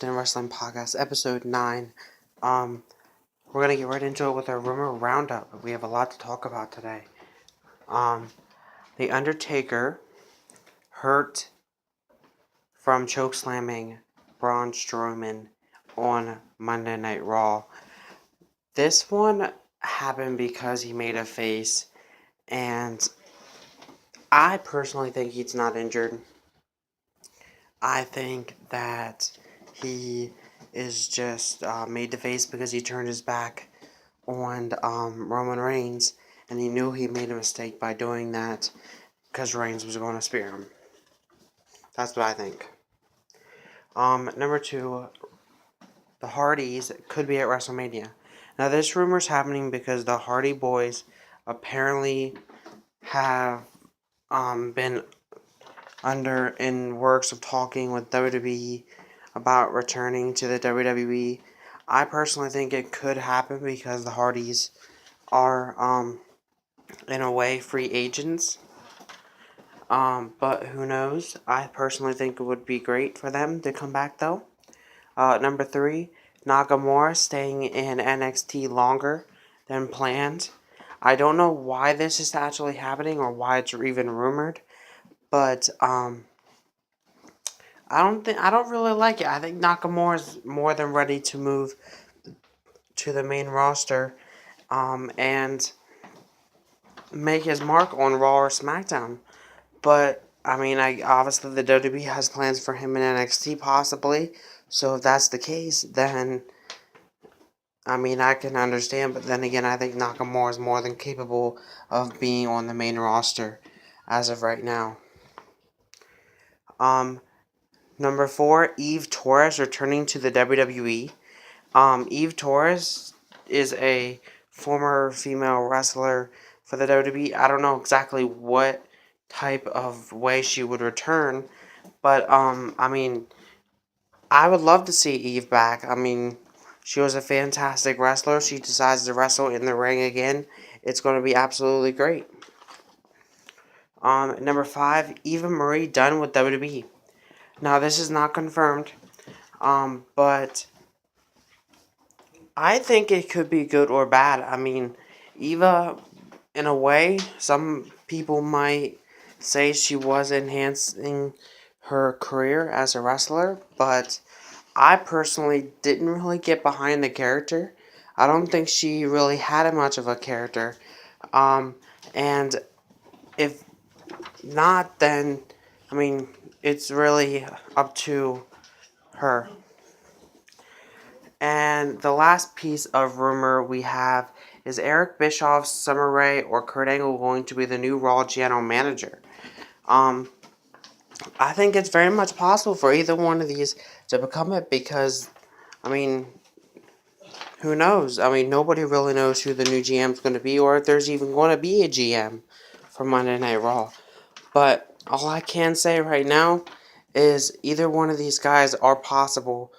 Wolfden Wrestling Podcast, episode 9. We're gonna get right into it with our rumor roundup. We have a lot to talk about today. The Undertaker hurt from chokeslamming Braun Strowman on Monday Night Raw. This one happened because he made a face, and I personally think he's not injured. I think that he is just made the face because he turned his back on Roman Reigns, and he knew he made a mistake by doing that because Reigns was going to spear him. That's what I think. Number 2, the Hardys could be at WrestleMania. Now, this rumor's happening because the Hardy Boys apparently have been in works of talking with WWE about returning to the WWE. I personally think it could happen because the Hardys are, in a way, free agents. But who knows? I personally think it would be great for them to come back, though. Number 3, Nakamura staying in NXT longer than planned. I don't know why this is actually happening or why it's even rumored, but I don't really like it. I think Nakamura is more than ready to move to the main roster, and make his mark on Raw or SmackDown. But obviously the WWE has plans for him in NXT possibly. So if that's the case, then I can understand. But then again, I think Nakamura is more than capable of being on the main roster as of right now. Number 4, Eve Torres returning to the WWE. Eve Torres is a former female wrestler for the WWE. I don't know exactly what type of way she would return, but I would love to see Eve back. She was a fantastic wrestler. She decides to wrestle in the ring again. It's going to be absolutely great. Number 5, Eva Marie done with WWE. Now, this is not confirmed, but I think it could be good or bad. Eva, in a way, some people might say she was enhancing her career as a wrestler, but I personally didn't really get behind the character. I don't think she really had much of a character. And if not, then, it's really up to her. And the last piece of rumor we have is Eric Bischoff, Summer Rae, or Kurt Angle going to be the new Raw general manager. I think it's very much possible for either one of these to become it because, who knows? Nobody really knows who the new GM is going to be or if there's even going to be a GM for Monday Night Raw. But all I can say right now is either one of these guys are possible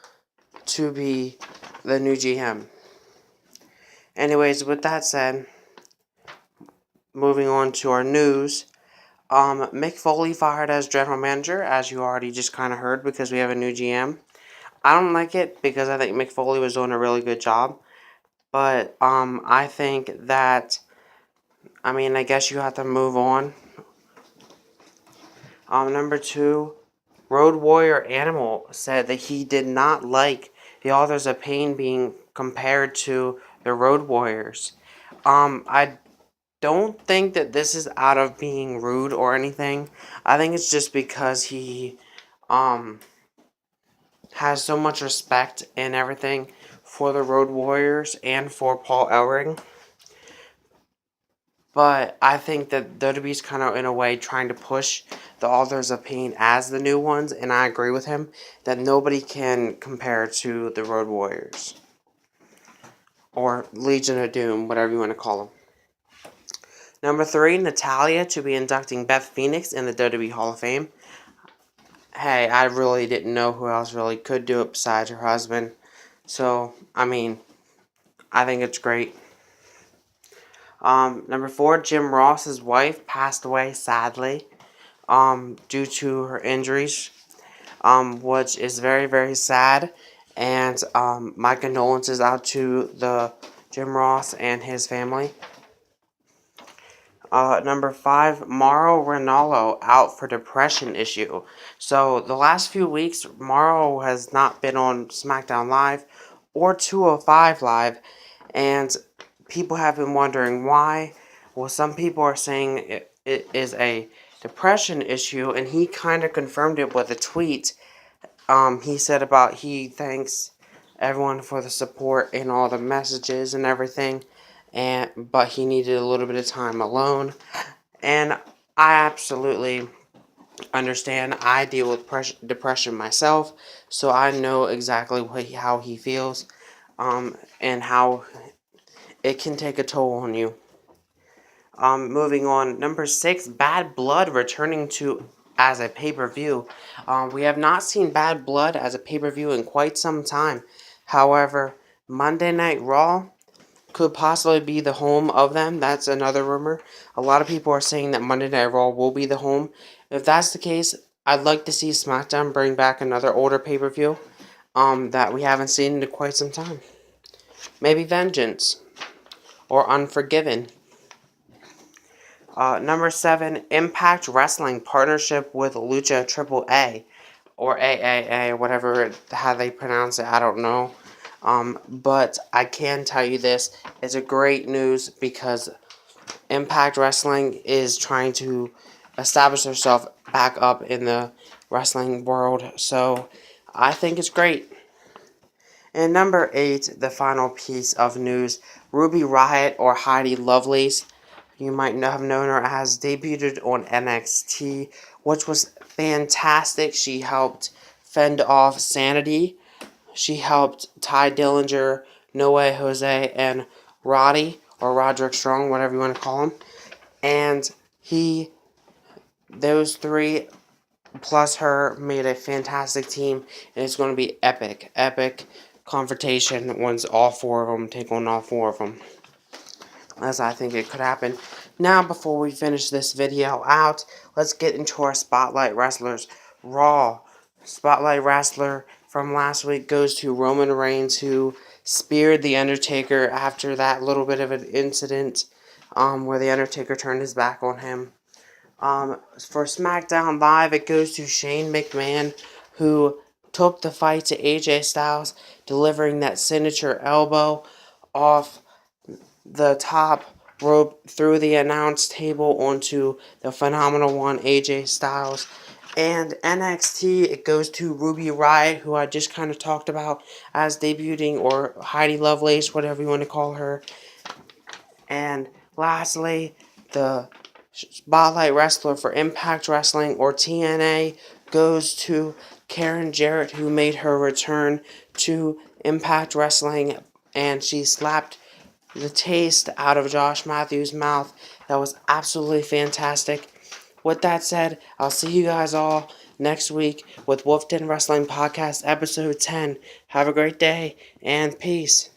to be the new GM. Anyways, with that said, moving on to our news. Mick Foley fired as general manager, as you already just kind of heard, because we have a new GM. I don't like it because I think Mick Foley was doing a really good job. But I think that, I guess you have to move on. Number 2, Road Warrior Animal said that he did not like the Authors of Pain being compared to the Road Warriors. I don't think that this is out of being rude or anything. I think it's just because he has so much respect and everything for the Road Warriors and for Paul Ellering. But I think that WWE's kind of, in a way, trying to push the Authors of Pain as the new ones, and I agree with him that nobody can compare to the Road Warriors. Or Legion of Doom, whatever you want to call them. Number 3, Natalya to be inducting Beth Phoenix in the WWE Hall of Fame. Hey, I really didn't know who else really could do it besides her husband. So, I think it's great. Number 4, Jim Ross's wife passed away, sadly, due to her injuries. which is very, very sad. And my condolences out to the Jim Ross and his family. Number 5, Mauro Ranallo out for depression issue. So the last few weeks, Mauro has not been on SmackDown Live or 205 Live, and people have been wondering why. Well, some people are saying it is a depression issue, and he kind of confirmed it with a tweet. He said about he thanks everyone for the support and all the messages and everything, but he needed a little bit of time alone. And I absolutely understand. I deal with depression myself, so I know exactly how he feels, and how it can take a toll on you. Moving on, number 6, Bad Blood returning to as a pay-per-view. We have not seen Bad Blood as a pay-per-view in quite some time. However, Monday Night Raw could possibly be the home of them. That's another rumor. A lot of people are saying that Monday Night Raw will be the home. If that's the case, I'd like to see SmackDown bring back another older pay-per-view that we haven't seen in quite some time. Maybe Vengeance or Unforgiven. Number 7, Impact Wrestling partnership with Lucha Triple A, or AAA, whatever how they pronounce it. I don't know. But I can tell you this: it's a great news because Impact Wrestling is trying to establish themselves back up in the wrestling world. So I think it's great. And number 8, the final piece of news: Ruby Riott, or Heidi Lovelace, you might have known her as, debuted on NXT, which was fantastic. She helped fend off Sanity. She helped Ty Dillinger, Noe Jose, and Roddy, or Roderick Strong, whatever you want to call him. And those three plus her made a fantastic team, and it's going to be epic confrontation once all 4 of them take on all 4 of them, as I think it could happen. Now, before we finish this video out, let's get into our Spotlight Wrestlers. Raw Spotlight Wrestler from last week goes to Roman Reigns, who speared The Undertaker after that little bit of an incident where The Undertaker turned his back on him. For SmackDown Live, it goes to Shane McMahon, who took the fight to AJ Styles, delivering that signature elbow off the top rope through the announce table onto the phenomenal one, AJ Styles. And NXT, it goes to Ruby Riott, who I just kind of talked about as debuting, or Heidi Lovelace, whatever you want to call her. And lastly, the Spotlight Wrestler for Impact Wrestling, or TNA, goes to Karen Jarrett, who made her return to Impact Wrestling, and she slapped the taste out of Josh Matthews' mouth. That was absolutely fantastic. With that said, I'll see you guys all next week with Wolfden Wrestling Podcast episode 10. Have a great day, and peace.